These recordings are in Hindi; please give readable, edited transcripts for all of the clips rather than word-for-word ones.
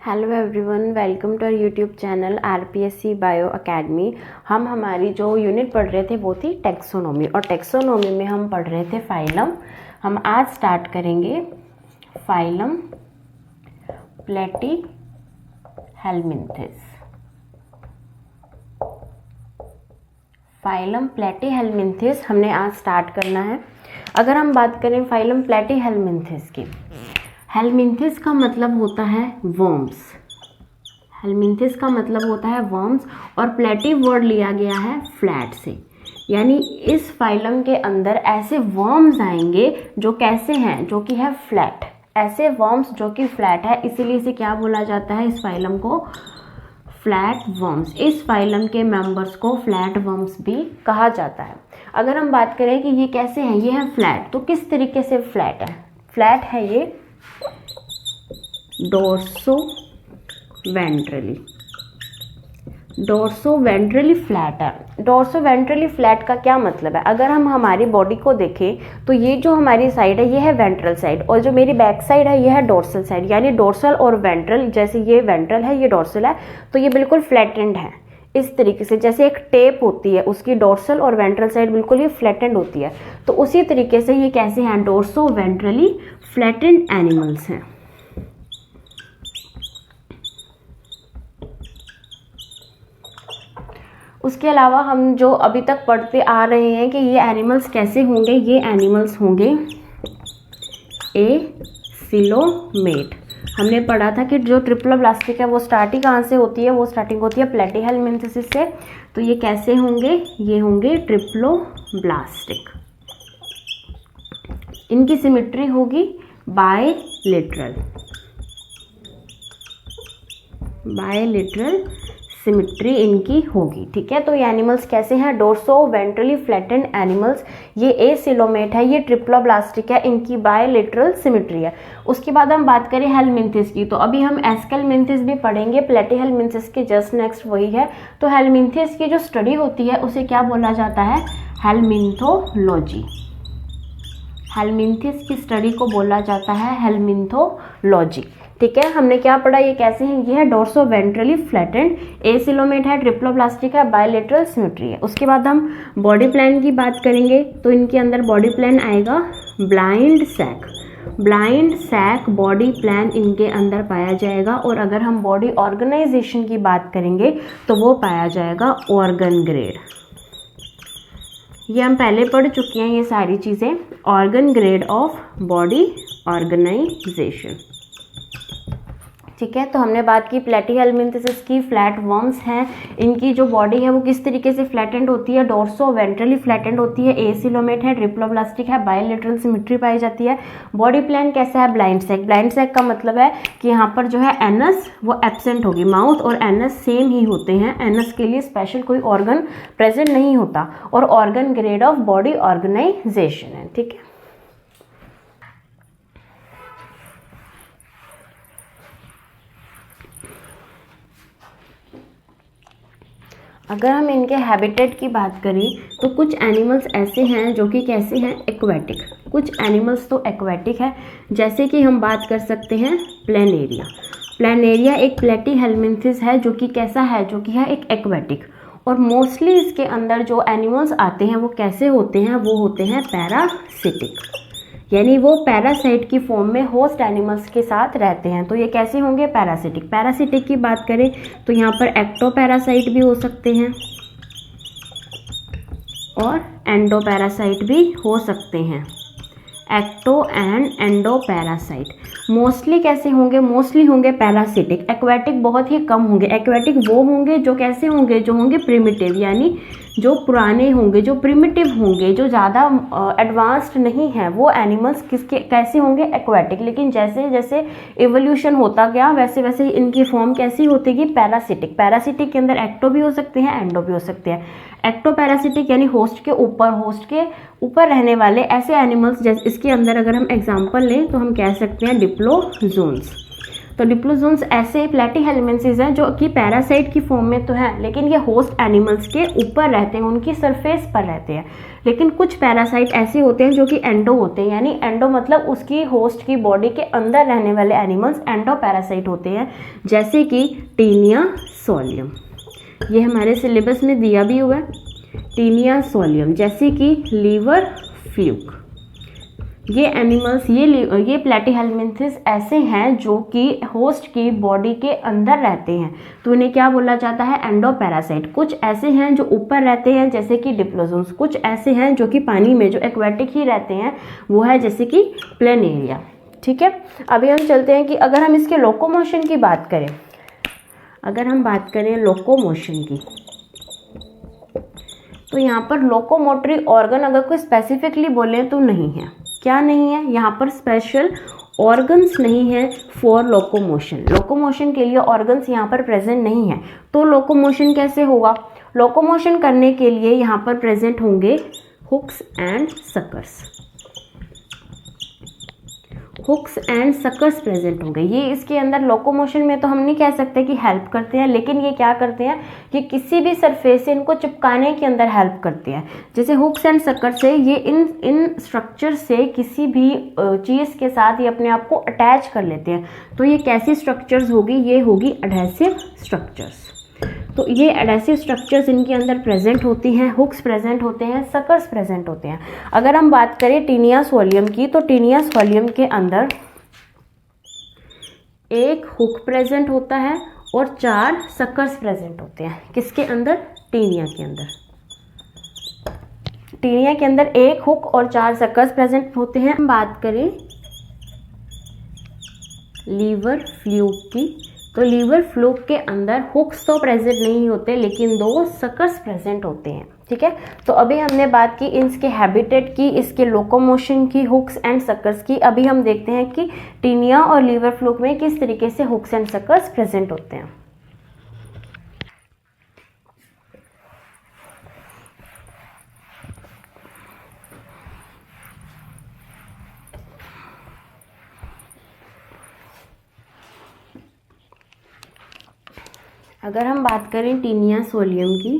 Hello everyone, welcome to our YouTube channel RPSC bio academy. हम हमारी जो यूनिट पढ़ रहे थे वो थी टेक्सोनोमी, और टेक्सोनोमी में हम पढ़ रहे थे फाइलम। हम आज स्टार्ट करेंगे फाइलम प्लेटीहेलमिन्थेस। फाइलम प्लेटीहेलमिन्थेस हमने आज स्टार्ट करना है। अगर हम बात करें फाइलम प्लेटीहेलमिन्थेस की, हेलमिन्थेस का मतलब होता है वर्म्स। हेलमिन्थेस का मतलब होता है वर्म्स, और प्लेटी वर्ड लिया गया है फ्लैट से, यानी इस फाइलम के अंदर ऐसे वर्म्स आएंगे जो कैसे हैं, जो कि है फ्लैट। ऐसे वर्म्स जो कि फ्लैट है, इसीलिए इसे क्या बोला जाता है, इस फाइलम को फ्लैट वर्म्स। इस फाइलम के मेंबर्स को फ्लैट वर्म्स भी कहा जाता है। अगर हम बात करें कि ये कैसे हैं, ये है फ्लैट, तो किस तरीके से फ्लैट है? फ्लैट है ये डोर्सोवेंट्रली फ्लैट है। डोर्सोवेंट्रली फ्लैट का क्या मतलब है? अगर हम हमारी बॉडी को देखें तो ये जो हमारी साइड है ये है वेंट्रल साइड, और जो मेरी बैक साइड है ये है डोर्सल साइड, यानी डोर्सल और वेंट्रल, जैसे ये वेंट्रल है ये डोर्सल है, तो ये बिल्कुल फ्लैटेंड है। इस तरीके से जैसे एक टेप होती है, उसकी डोर्सल और वेंट्रल साइड बिल्कुल ये फ्लैटेंड होती है, तो उसी तरीके से ये कैसे हैं, डोर्सोवेंट्रली फ्लैटेंड एनिमल्स हैं। उसके अलावा हम जो अभी तक पढ़ते आ रहे हैं कि ये एनिमल्स कैसे होंगे, ये एनिमल्स होंगे एसिलोमेट। हमने पढ़ा था कि जो ट्रिप्लोब्लास्टिक है वो स्टार्टिंग कहाँ से होती है, वो स्टार्टिंग होती है प्लेटीहेलमिन्थेसिस से। तो ये कैसे होंगे, ये होंगे ट्रिप्लोब्लास्टिक। इनकी सिमेट्री होगी बायलेटरल सिमेट्री इनकी होगी, ठीक है। तो ये एनिमल्स कैसे हैं, डोर्सोवेंट्रली फ्लैटेंड एनिमल्स। ये एसिलोमेट है, ये ट्रिप्लोब्लास्टिक है, इनकी बायलेटरल सिमेट्री है। उसके बाद हम बात करें हेलमिन्थेस की, तो अभी हम एस्केलमिन्थेस भी पढ़ेंगे, प्लेटीहेलमिन्थेस के जस्ट नेक्स्ट वही है। तो हेलमिन्थेस की जो स्टडी होती है उसे क्या बोला जाता है, हेलमिन्थोलॉजी। हेलमिन्थेस की स्टडी को बोला जाता है हेलमिन्थोलॉजी, ठीक है। हमने क्या पढ़ा, ये कैसे हैं, ये है डोर्सोवेंट्रली फ्लैटेंड, एसिलोमेट है, ट्रिप्लोब्लास्टिक है, बायलेटरल सिमेट्री है। उसके बाद हम बॉडी प्लान की बात करेंगे, तो इनके अंदर बॉडी प्लान आएगा ब्लाइंड सैक बॉडी प्लान इनके अंदर पाया जाएगा। और अगर हम बॉडी ऑर्गेनाइजेशन की बात करेंगे तो वो पाया जाएगा ऑर्गन ग्रेड। ये हम पहले पढ़ चुके हैं ये सारी चीज़ें, organ grade of body organisation, ठीक है। तो हमने बात की प्लेटीहेलमिन्थेसिस की, फ्लैट वर्म्स हैं, इनकी जो बॉडी है वो किस तरीके से फ्लैटेंड होती है, डोर्सोवेंट्रली फ्लैटेंड होती है, एसिलोमेट है, ट्रिप्लोब्लास्टिक है, बायलेटरल सिमेट्री पाई जाती है। बॉडी प्लान कैसा है, ब्लाइंड सैक। ब्लाइंड सैक का मतलब है कि यहाँ पर जो है एनस वो एब्सेंट होगी, माउथ और एनस सेम ही होते हैं, एनस के लिए स्पेशल कोई ऑर्गन प्रेजेंट नहीं होता, और organ grade of body organisation है, ठीक है। अगर हम इनके हैबिटेट की बात करें तो कुछ एनिमल्स ऐसे हैं जो कि कैसे हैं, एक्वेटिक। कुछ एनिमल्स तो एक्वेटिक है, जैसे कि हम बात कर सकते हैं प्लेनेरिया। प्लेनेरिया एक प्लेटीहेलमिन्थेस है जो कि कैसा है, जो कि है एक एक्वेटिक। और मोस्टली इसके अंदर जो एनिमल्स आते हैं वो कैसे होते हैं, वो होते हैं पैरासिटिक, यानी वो पैरासाइट की फॉर्म में होस्ट एनिमल्स के साथ रहते हैं। तो ये कैसे होंगे, पैरासिटिक। पैरासिटिक की बात करें तो यहाँ पर एक्टोपैरासाइट भी हो सकते हैं और एंडोपैरासाइट भी हो सकते हैं। एक्टो एंड एंडोपैरासाइट मोस्टली कैसे होंगे, मोस्टली होंगे पैरासिटिक। एक्वेटिक बहुत ही कम होंगे। एक्वेटिक वो होंगे जो कैसे होंगे, जो होंगे प्रिमिटिव, यानी जो पुराने होंगे, जो प्रिमिटिव होंगे, जो ज़्यादा एडवांस्ड नहीं है, वो एनिमल्स किसके कैसे होंगे, एक्वेटिक। लेकिन जैसे जैसे इवोल्यूशन होता गया वैसे वैसे इनकी फॉर्म कैसी होती गई, पैरासिटिक। पैरासिटिक के अंदर एक्टो भी हो सकते हैं, एंडो भी हो सकते हैं। एक्टो पैरासिटिक यानी होस्ट के ऊपर रहने वाले ऐसे एनिमल्स, जैसे इसके अंदर अगर हम एग्जांपल लें तो हम कह सकते हैं डिप्लोजोन्स। तो डिप्लोजोन्स ऐसे प्लेटीहेल्मिन्थेस हैं जो कि पैरासाइट की फॉर्म में तो है, लेकिन ये होस्ट एनिमल्स के ऊपर रहते हैं, उनकी सरफेस पर रहते हैं। लेकिन कुछ पैरासाइट ऐसे होते हैं जो कि एंडो होते हैं, यानी एंडो मतलब उसकी होस्ट की बॉडी के अंदर रहने वाले एनिमल्स एंडो पैरासाइट होते हैं, जैसे कि टीनिया सोलियम। ये हमारे सिलेबस में दिया भी हुआ है, टीनिया सोलियम, जैसे कि लीवर फ्लूक। ये एनिमल्स, ये प्लेटीहेल्मिन्थेस ऐसे हैं जो कि होस्ट की बॉडी के अंदर रहते हैं, तो इन्हें क्या बोला जाता है? एंडोपैरासाइट। कुछ ऐसे हैं जो ऊपर रहते हैं जैसे कि डिप्लोजोन्स, कुछ ऐसे हैं जो कि पानी में जो एक्वेटिक ही रहते हैं, वो है जैसे कि प्लेनेरिया। ठीक है, अभी हम चलते हैं कि अगर हम इसके लोकोमोशन की बात करें, अगर हम बात करें लोकोमोशन की, तो यहाँ पर लोकोमोटरी ऑर्गन अगर कोई स्पेसिफिकली बोले तो नहीं है। क्या नहीं है? यहाँ पर स्पेशल ऑर्गन्स नहीं है फॉर लोकोमोशन। लोकोमोशन के लिए ऑर्गन्स यहाँ पर प्रेजेंट नहीं है। तो लोकोमोशन कैसे होगा? लोकोमोशन करने के लिए यहाँ पर प्रेजेंट होंगे hooks and suckers. Hooks and suckers present होंगे। ये इसके अंदर लोकोमोशन में तो हम नहीं कह सकते कि हेल्प करते हैं, लेकिन ये क्या करते हैं कि किसी भी सरफेस से इनको चिपकाने के अंदर हेल्प करते हैं। जैसे हुक्स एंड सकर्स से ये इन स्ट्रक्चर से किसी भी चीज़ के साथ ये अपने आप को अटैच कर लेते हैं। तो ये कैसी स्ट्रक्चर्स होगी? ये होगी एडहेसिव स्ट्रक्चर्स। तो ये एडहेसिव स्ट्रक्चर्स इनके अंदर प्रेजेंट होती हैं, हुक्स प्रेजेंट होते हैं, सकर्स प्रेजेंट होते हैं। अगर हम बात करें टीनिया सोलियम की, तो टीनिया सोलियम के अंदर एक हुक प्रेजेंट होता है और 4 सकर्स प्रेजेंट होते हैं। किसके अंदर? टीनिया के अंदर। टीनिया के अंदर एक हुक और 4 सकर्स प्रेजेंट होते हैं। हम बात करें लीवर फ्लूक की, तो लीवर फ्लूक के अंदर हुक्स तो प्रेजेंट नहीं होते, लेकिन 2 सकर्स प्रेजेंट होते हैं। ठीक है, तो अभी हमने बात की इसके हैबिटेट की, इसके लोकोमोशन की, हुक्स एंड सकर्स की। अभी हम देखते हैं कि टीनिया और लीवर फ्लूक में किस तरीके से हुक्स एंड सकर्स प्रेजेंट होते हैं। अगर हम बात करें टीनिया सोलियम की,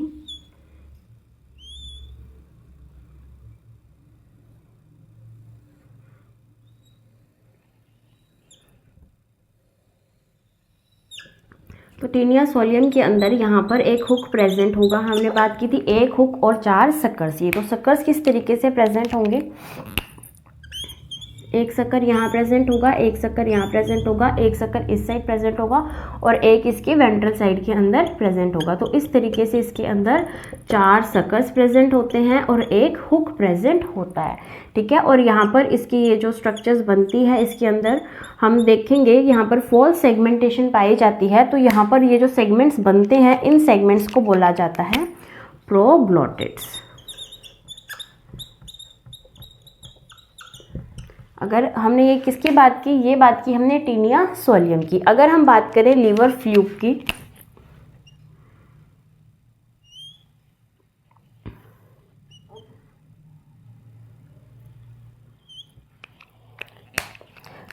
तो टीनिया सोलियम के अंदर यहाँ पर एक हुक प्रेजेंट होगा। हमने बात की थी एक हुक और 4 सकर्स। ये तो सकर्स किस तरीके से प्रेजेंट होंगे? एक सकर यहाँ प्रेजेंट होगा, एक सकर यहाँ प्रेजेंट होगा, एक सकर इस साइड प्रेजेंट होगा और एक इसके वेंट्रल साइड के अंदर प्रेजेंट होगा। तो इस तरीके से इसके अंदर 4 सकर्स प्रेजेंट होते हैं और एक हुक प्रेजेंट होता है। ठीक है, और यहाँ पर इसकी ये जो स्ट्रक्चर्स बनती है, इसके अंदर हम देखेंगे यहाँ पर फॉल्स सेगमेंटेशन पाई जाती है। तो यहाँ पर ये जो सेगमेंट्स बनते हैं, इन सेगमेंट्स को बोला जाता है प्रोग्लोटिड्स। अगर हमने ये किसकी बात की? ये बात की हमने टीनिया सोलियम की। अगर हम बात करें लीवर फ्लूक की,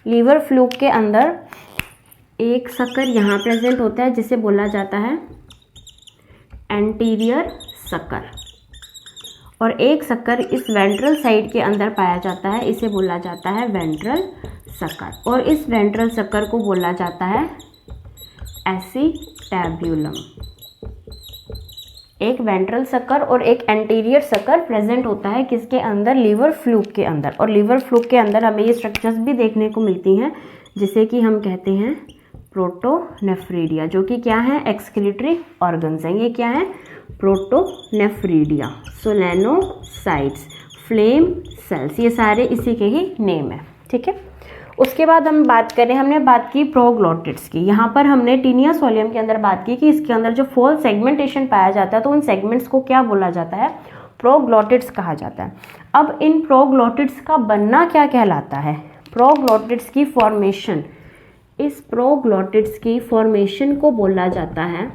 लीवर फ्लूक के अंदर एक सकर यहाँ प्रेजेंट होता है जिसे बोला जाता है एंटीरियर सकर, और एक सकर इस वेंट्रल साइड के अंदर पाया जाता है, इसे बोला जाता है वेंट्रल सकर। और इस वेंट्रल सकर को बोला जाता है एसिटैब्यूलम। एक वेंट्रल सकर और एक एंटीरियर सकर प्रेजेंट होता है किसके अंदर? लीवर फ्लूक के अंदर। और लीवर फ्लूक के अंदर हमें ये स्ट्रक्चर्स भी देखने को मिलती हैं, जिसे कि हम कहते हैं प्रोटोनेफ्रिडिया, जो कि क्या है? एक्सक्रीटरी ऑर्गन्स हैं। ये क्या है? प्रोटोनेफ्रिडिया, सोलेनोसाइट्स, फ्लेम सेल्स, ये सारे इसी के ही नेम है। ठीक है, उसके बाद हम बात करें, हमने बात की प्रोग्लोटिड्स की। यहाँ पर हमने टीनिया सोलियम के अंदर बात की कि इसके अंदर जो फॉल्स सेगमेंटेशन पाया जाता है, तो उन सेगमेंट्स को क्या बोला जाता है? प्रोग्लोटिड्स कहा जाता है। अब इन प्रोग्लोटिड्स का बनना क्या कहलाता है? प्रोग्लोटिड्स की फॉर्मेशन, इस प्रोग्लोटिड्स की फॉर्मेशन को बोला जाता है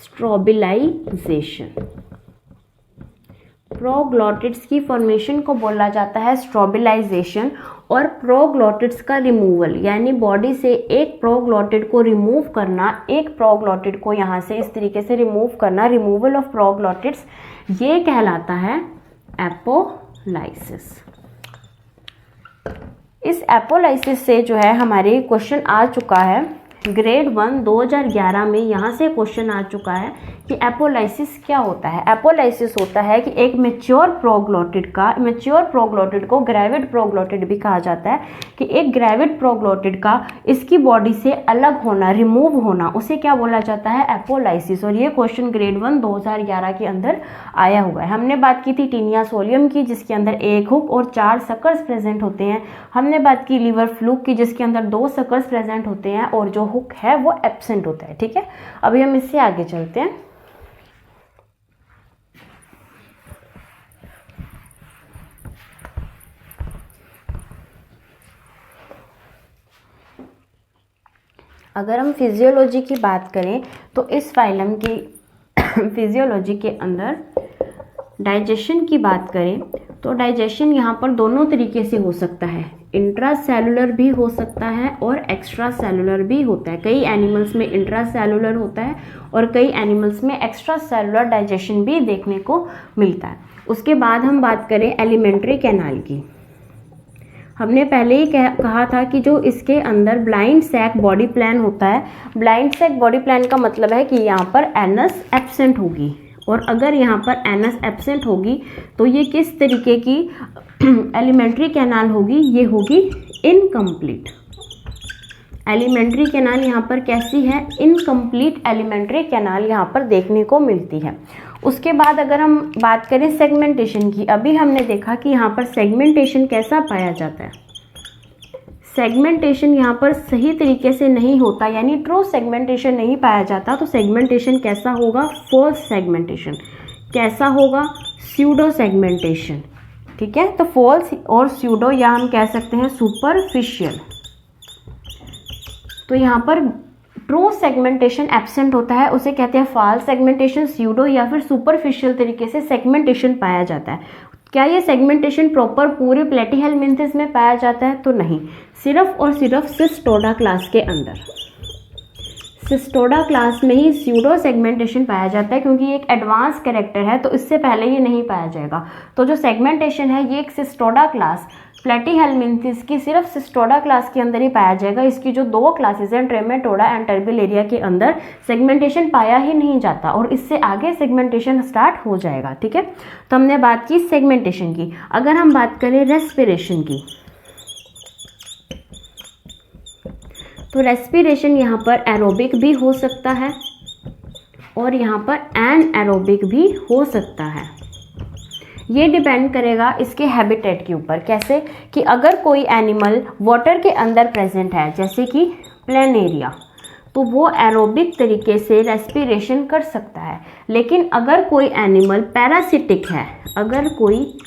स्ट्रोबिलाइजेशन। प्रोग्लोटिड्स की फॉर्मेशन को बोला जाता है स्ट्रोबिलाइजेशन। और प्रोग्लॉटिड्स का रिमूवल, यानी बॉडी से एक प्रोग्लॉटिड को रिमूव करना, एक प्रोग्लॉटिड को यहाँ से इस तरीके से रिमूव करना, रिमूवल ऑफ प्रोग्लॉटिड्स, ये कहलाता है एपोलाइसिस। इस एपोलाइसिस से जो है हमारे क्वेश्चन आ चुका है ग्रेड 1 2011 में, यहाँ से क्वेश्चन आ चुका है कि एपोलाइसिस क्या होता है। एपोलाइसिस होता है कि एक मैच्योर प्रोग्लॉटिड को ग्रेविड प्रोग्लॉटिड भी कहा जाता है, कि एक ग्रेविड प्रोग्लॉटिड का इसकी बॉडी से अलग होना, रिमूव होना, उसे क्या बोला जाता है, एपोलाइसिस। और ये क्वेश्चन ग्रेड 1 2011 के अंदर आया हुआ है। हमने बात की थी टीनिया सोलियम की, जिसके अंदर 1 हुक और 4 सकर्स प्रेजेंट होते हैं। हमने बात की लीवर फ्लूक की, जिसके अंदर 2 सकर्स प्रेजेंट होते हैं और जो हुक है वो एब्सेंट होता है। ठीक है, अभी हम इससे आगे चलते हैं। अगर हम फिजियोलॉजी की बात करें तो इस फाइलम की फिजियोलॉजी के अंदर डाइजेशन की बात करें तो डाइजेशन यहाँ पर दोनों तरीके से हो सकता है, इंट्रा सेलुलर भी हो सकता है और एक्स्ट्रा सेलुलर भी होता है। कई एनिमल्स में इंट्रा सेलुलर होता है और कई एनिमल्स में एक्स्ट्रा सेलुलर डाइजेशन भी देखने को मिलता है। उसके बाद हम बात करें एलिमेंट्री कैनाल की। हमने पहले ही कहा था कि जो इसके अंदर ब्लाइंड सैक बॉडी प्लान होता है, ब्लाइंड सैक बॉडी प्लान का मतलब है कि यहाँ पर एनस एब्सेंट होगी, और अगर यहाँ पर एनस एब्सेंट होगी तो ये किस तरीके की एलिमेंट्री कैनाल होगी, ये होगी इनकम्प्लीट। एलिमेंट्री कैनाल यहाँ पर कैसी है, इनकम्प्लीट एलिमेंट्री कैनाल यहाँ पर देखने को मिलती है। उसके बाद अगर हम बात करें सेगमेंटेशन की, अभी हमने देखा कि यहाँ पर सेगमेंटेशन कैसा पाया जाता है। सेगमेंटेशन यहाँ पर सही तरीके से नहीं होता, यानी ट्रू सेगमेंटेशन नहीं पाया जाता। तो सेगमेंटेशन कैसा होगा, फॉल्स सेगमेंटेशन। कैसा होगा, स्यूडो सेगमेंटेशन। ठीक है, तो फॉल्स और स्यूडो या हम कह सकते हैं सुपरफिशियल। तो यहाँ पर ट्रू सेगमेंटेशन एब्सेंट होता है, उसे कहते हैं फॉल्स सेगमेंटेशन, स्यूडो या फिर सुपरफिशियल तरीके से सेगमेंटेशन पाया जाता है। क्या ये सेगमेंटेशन प्रॉपर पूरे प्लेटीहेलमिन्थेस में पाया जाता है, तो नहीं, सिर्फ और सिर्फ सिस्टोडा क्लास के अंदर, सिस्टोडा क्लास में ही स्यूडो सेगमेंटेशन पाया जाता है, क्योंकि ये एक एडवांस कैरेक्टर है तो इससे पहले ये नहीं पाया जाएगा। तो जो सेगमेंटेशन है ये एक सिस्टोडा क्लास प्लेटीहेलमिन्थेस की सिर्फ सिस्टोडा क्लास के अंदर ही पाया जाएगा। इसकी जो 2 क्लासेस हैं ट्रेमेटोडा एंड टर्बिलेरिया के अंदर सेगमेंटेशन पाया ही नहीं जाता, और इससे आगे सेगमेंटेशन स्टार्ट हो जाएगा। ठीक है, तो हमने बात की सेगमेंटेशन की। अगर हम बात करें रेस्पिरेशन की, तो रेस्पिरेशन यहाँ पर एरोबिक भी हो सकता है और यहाँ पर एनएरोबिक भी हो सकता है। ये डिपेंड करेगा इसके हैबिटेट के ऊपर। कैसे कि अगर कोई एनिमल वाटर के अंदर प्रेजेंट है, जैसे कि प्लेनेरिया, तो वो एरोबिक तरीके से रेस्पिरेशन कर सकता है। लेकिन अगर कोई एनिमल पैरासिटिक है, अगर कोई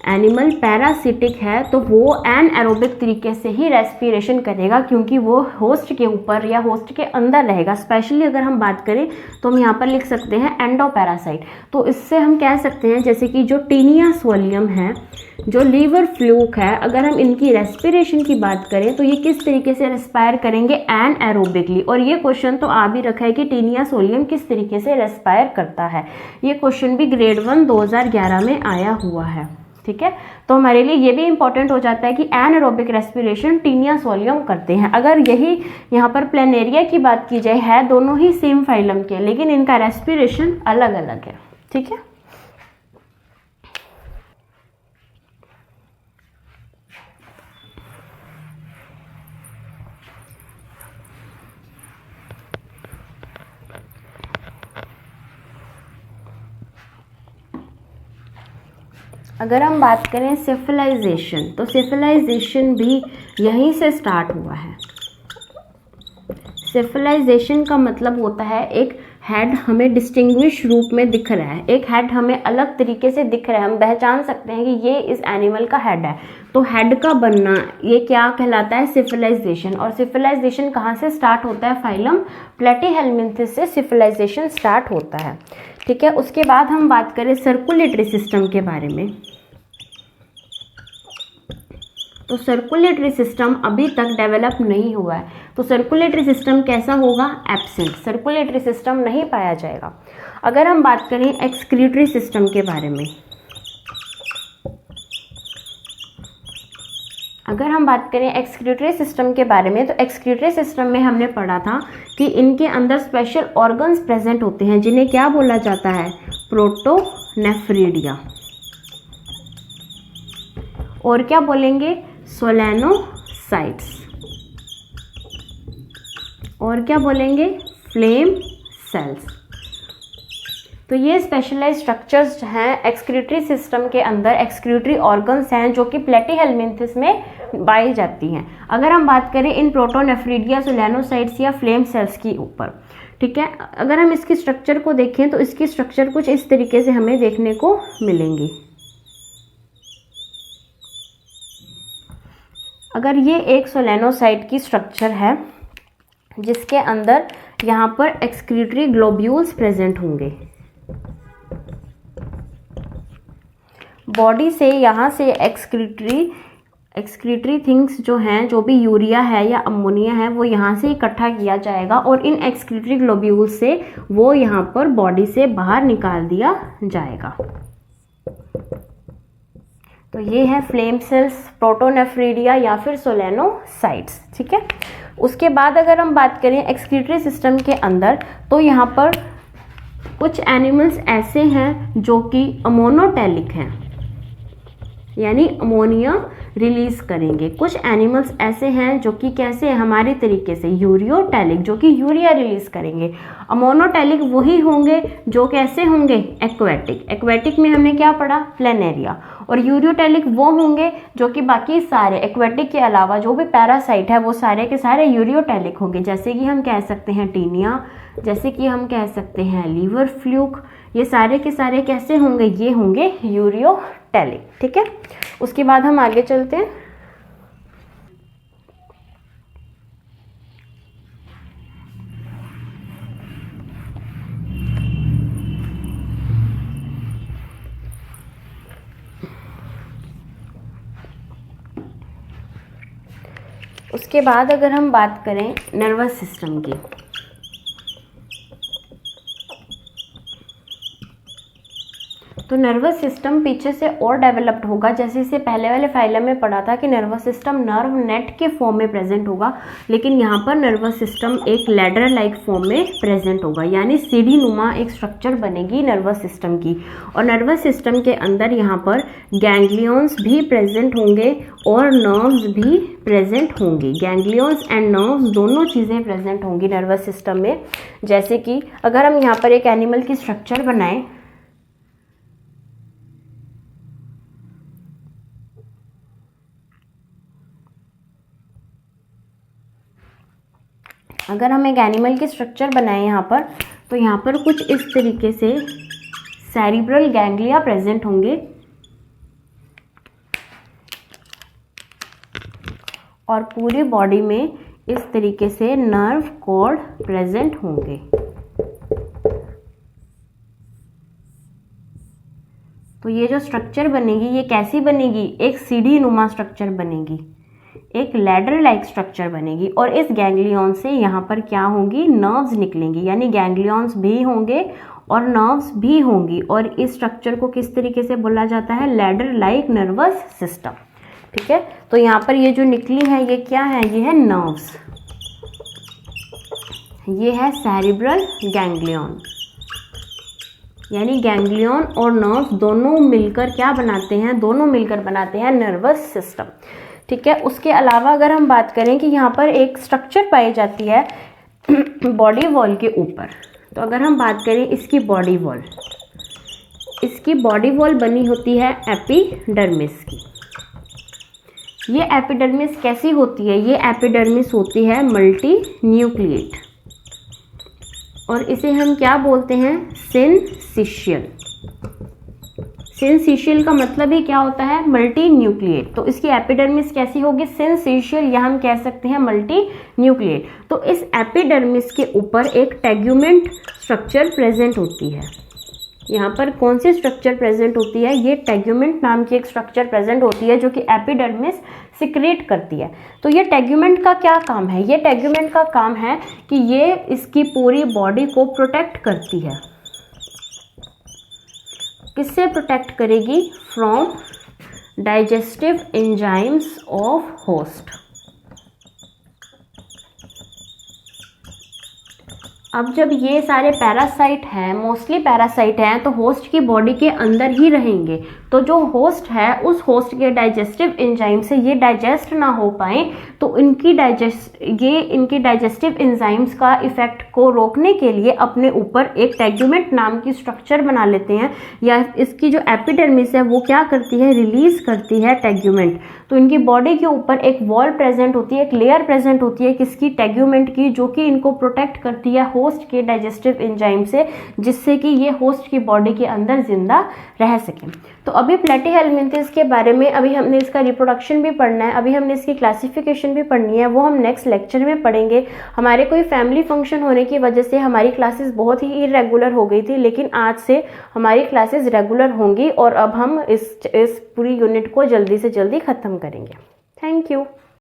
एनिमल पैरासिटिक है तो वो एनएरोबिक तरीके से ही रेस्पिरेशन करेगा, क्योंकि वो होस्ट के ऊपर या होस्ट के अंदर रहेगा। स्पेशली अगर हम बात करें तो हम यहाँ पर लिख सकते हैं एंडोपैरासाइट। तो इससे हम कह सकते हैं जैसे कि जो टीनिया सोलियम है, जो लीवर फ्लूक है, अगर हम इनकी रेस्पिरेशन की बात करें तो ये किस तरीके से रेस्पायर करेंगे, एनएरोबिकली। और ये क्वेश्चन तो आ भी रखा है कि टीनिया सोलियम किस तरीके से रेस्पायर करता है। ये क्वेश्चन भी ग्रेड 1 2011 में आया हुआ है। ठीक है, तो हमारे लिए ये भी इंपॉर्टेंट हो जाता है कि एनएरोबिक रेस्पिरेशन टीनिया सोलियम करते हैं। अगर यही यहाँ पर प्लेनेरिया की बात की जाए, है दोनों ही सेम फाइलम के, लेकिन इनका रेस्पिरेशन अलग अलग है। ठीक है, अगर हम बात करें सिविलाइजेशन, तो सिविलाइजेशन भी यहीं से स्टार्ट हुआ है। सिविलाइजेशन का मतलब होता है एक हेड हमें डिस्टिंग्विश रूप में दिख रहा है, एक हेड हमें अलग तरीके से दिख रहा है, हम पहचान सकते हैं कि ये इस एनिमल का हेड है। तो हेड का बनना ये क्या कहलाता है, सिविलाइजेशन। और सिविलाइजेशन कहाँ से स्टार्ट होता है, फाइलम प्लेटीहेलमिन्थेस से सिविलाइजेशन स्टार्ट होता है। ठीक है, उसके बाद हम बात करें सर्कुलेटरी सिस्टम के बारे में। तो सर्कुलेटरी सिस्टम अभी तक डेवलप नहीं हुआ है। तो सर्कुलेटरी सिस्टम कैसा होगा? एब्सेंट, सर्कुलेटरी सिस्टम नहीं पाया जाएगा। अगर हम बात करें एक्सक्रीटरी सिस्टम के बारे में, अगर हम बात करें एक्सक्रीटरी सिस्टम के बारे में, तो एक्सक्रीटरी सिस्टम में हमने पढ़ा था कि इनके अंदर स्पेशल ऑर्गन्स प्रेजेंट होते हैं जिन्हें क्या बोला जाता है? प्रोटोनेफ्रिडिया। और क्या बोलेंगे? सोलेनोसाइट्स। और क्या बोलेंगे? Flame cells. तो ये स्पेशलाइज्ड स्ट्रक्चर्स हैं एक्सक्रीटरी सिस्टम के अंदर, एक्सक्रीटरी ऑर्गन्स हैं जो कि प्लेटीहेल्मिन्थेस में पाई जाती हैं। अगर हम बात करें इन प्रोटोनेफ्रिडिया, सोलेनोसाइट्स या फ्लेम सेल्स की ऊपर, ठीक है, अगर हम इसकी स्ट्रक्चर को देखें तो इसकी स्ट्रक्चर कुछ इस तरीके से हमें देखने को मिलेंगी। अगर ये एक सोलेनोसाइट की स्ट्रक्चर है जिसके अंदर यहाँ पर एक्सक्रीटरी ग्लोब्यूल्स प्रेजेंट होंगे, बॉडी से यहाँ से एक्सक्रीटरी थिंग्स जो हैं, जो भी यूरिया है या अमोनिया है, वो यहाँ से इकट्ठा किया जाएगा और इन एक्सक्रीटरी ग्लोब्यूल्स से वो यहाँ पर बॉडी से बाहर निकाल दिया जाएगा। तो ये है फ्लेम सेल्स, प्रोटोनेफ्रिडिया या फिर सोलेनोसाइट्स, ठीक है। उसके बाद अगर हम बात करें एक्सक्रीटरी सिस्टम के अंदर, तो यहाँ पर कुछ एनिमल्स ऐसे हैं जो कि अमोनोटेलिक हैं, यानी अमोनिया रिलीज करेंगे। कुछ एनिमल्स ऐसे हैं जो कि कैसे, हमारे तरीके से यूरियोटेलिक, जो कि यूरिया रिलीज करेंगे। अमोनोटेलिक वही होंगे जो कैसे होंगे? एक्वेटिक। एक्वेटिक में हमने क्या पढ़ा? प्लेनेरिया। और यूरियोटेलिक वो होंगे जो कि बाकी सारे एक्वेटिक के अलावा जो भी पैरासाइट है वो सारे के सारे यूरियोटेलिक होंगे। जैसे कि हम कह सकते हैं टीनिया, जैसे कि हम कह सकते हैं लीवर फ्लूक, ये सारे के सारे कैसे होंगे? ये होंगे यूरियोटेलिक, ठीक है। उसके बाद हम आगे चलते हैं। उसके बाद अगर हम बात करें नर्वस सिस्टम की, तो नर्वस सिस्टम पीछे से और डेवलप्ड होगा। जैसे इसे पहले वाले फाइलम में पढ़ा था कि नर्वस सिस्टम नर्व नेट के फॉर्म में प्रेजेंट होगा, लेकिन यहाँ पर नर्वस सिस्टम एक लैडर लाइक फॉर्म में प्रेजेंट होगा, यानी सीढ़ी नुमा एक स्ट्रक्चर बनेगी नर्वस सिस्टम की। और नर्वस सिस्टम के अंदर यहाँ पर गैंग्लियंस भी प्रेजेंट होंगे और नर्व्स भी प्रेजेंट होंगी। गैंग्लियंस एंड नर्व्स दोनों चीज़ें प्रेजेंट होंगी नर्वस सिस्टम में। जैसे कि अगर हम यहाँ पर एक एनिमल की स्ट्रक्चर बनाएं, अगर हम एक एनिमल की स्ट्रक्चर बनाएं यहाँ पर, तो यहाँ पर कुछ इस तरीके से सेरिब्रल गैंग्लिया प्रेजेंट होंगे और पूरी बॉडी में इस तरीके से नर्व कॉर्ड प्रेजेंट होंगे। तो ये जो स्ट्रक्चर बनेगी ये कैसी बनेगी? एक सीढ़ी नुमा स्ट्रक्चर बनेगी, एक लैडर लाइक स्ट्रक्चर बनेगी। और इस गैंग्लियन से यहाँ पर क्या होंगी? नर्व्स निकलेंगी, यानी गैंग्लियंस भी होंगे और नर्व्स भी होंगी। और इस स्ट्रक्चर को किस तरीके से बोला जाता है? लैडर लाइक नर्वस सिस्टम, ठीक है। तो यहाँ पर ये जो निकली है ये क्या है? ये है नर्व्स, ये है सेरिब्रल गैंग्लियन, यानी गैंग्लियन और नर्व्स दोनों मिलकर क्या बनाते हैं? दोनों मिलकर बनाते हैं नर्वस सिस्टम, ठीक है। उसके अलावा अगर हम बात करें कि यहाँ पर एक स्ट्रक्चर पाई जाती है बॉडी वॉल के ऊपर, तो अगर हम बात करें इसकी बॉडी वॉल, इसकी बॉडी वॉल बनी होती है एपिडर्मिस की। ये एपिडर्मिस कैसी होती है? ये एपिडर्मिस होती है मल्टी न्यूक्लिएट और इसे हम क्या बोलते हैं? सिनसिशियल। सिनसिशियल का मतलब ही क्या होता है? Multi nucleate. तो इसकी एपिडर्मिस कैसी होगी? सिनसिशियल, या हम कह सकते हैं मल्टी न्यूक्लिएट। तो इस एपिडर्मिस के ऊपर एक टेग्यूमेंट स्ट्रक्चर प्रेजेंट होती है। यहाँ पर कौन सी स्ट्रक्चर प्रेजेंट होती है? ये टेग्यूमेंट नाम की एक स्ट्रक्चर प्रेजेंट होती है जो कि एपिडर्मिस सिक्रेट करती है। तो ये टेग्यूमेंट का क्या काम है? ये टेग्यूमेंट का काम है कि ये इसकी पूरी बॉडी को प्रोटेक्ट करती है। किससे प्रोटेक्ट करेगी? From digestive enzymes of host. अब जब ये सारे पैरासाइट हैं, मोस्टली पैरासाइट हैं, तो होस्ट की बॉडी के अंदर ही रहेंगे। तो जो होस्ट है, उस होस्ट के डाइजेस्टिव एंजाइम से ये डाइजेस्ट ना हो पाए, तो इनकी डाइजेस्टिव एंजाइम्स का इफेक्ट को रोकने के लिए अपने ऊपर एक टेग्यूमेंट नाम की स्ट्रक्चर बना लेते हैं, या इसकी जो एपिडर्मिस है वो क्या करती है? रिलीज करती है टेग्यूमेंट। तो इनकी बॉडी के ऊपर एक वॉल प्रेजेंट होती है, एक लेयर प्रेजेंट होती है किसकी? टेग्यूमेंट की, जो कि इनको प्रोटेक्ट करती है होस्ट के डाइजेस्टिव एंजाइम से, जिससे कि ये होस्ट की बॉडी के अंदर जिंदा रह सके। तो अभी प्लेटीहेल्मिन्थेस के बारे में अभी हमने इसका रिप्रोडक्शन भी पढ़ना है, अभी हमने इसकी क्लासिफिकेशन भी पढ़नी है, वो हम नेक्स्ट लेक्चर में पढ़ेंगे। हमारे कोई फैमिली फंक्शन होने की वजह से हमारी क्लासेस बहुत ही इरेगुलर हो गई थी, लेकिन आज से हमारी क्लासेस रेगुलर होंगी और अब हम इस पूरी यूनिट को जल्दी से जल्दी ख़त्म करेंगे। Thank you.